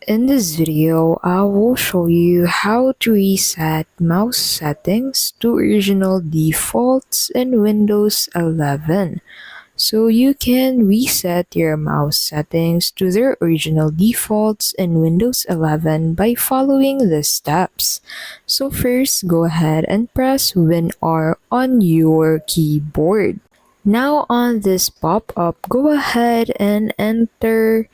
In this video, I will show you how to reset mouse settings to original defaults in Windows 11. So you can reset your mouse settings to their original defaults in Windows 11 by following the steps. So first, go ahead and press WinR on your keyboard. Now on this pop-up, go ahead and enter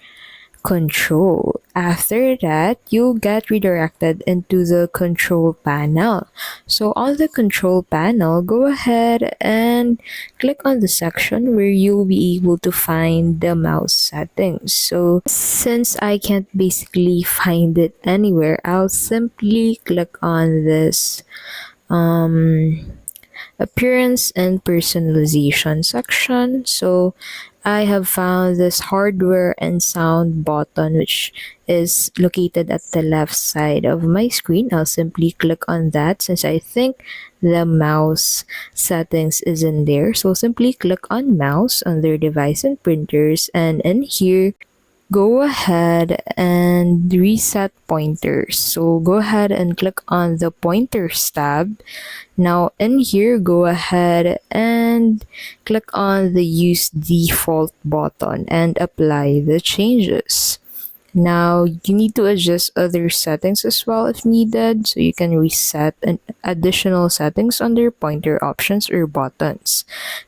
Control. After that, you'll get redirected into the control panel. So on the control panel, go ahead and click on the section where you'll be able to find the mouse settings. So since I can't basically find it anywhere, I'll simply click on this appearance and personalization section. So I have found this hardware and sound button, which is located at the left side of my screen. I'll simply click on that since I think the mouse settings is in there. So simply click on mouse under device and printers, and in here go ahead and reset pointers. So go ahead and click on the pointers tab. Now in here, go ahead and click on the use default button and apply the changes. Now you need to adjust other settings as well if needed, so you can reset an additional settings under pointer options or buttons.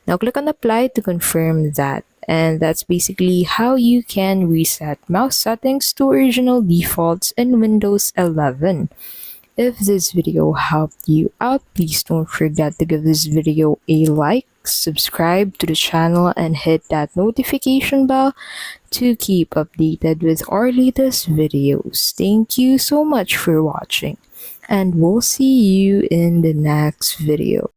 Now click on apply to confirm that. And that's basically how you can reset mouse settings to original defaults in Windows 11. If this video helped you out, please don't forget to give this video a like, subscribe to the channel, and hit that notification bell to keep updated with our latest videos. Thank you so much for watching, and we'll see you in the next video.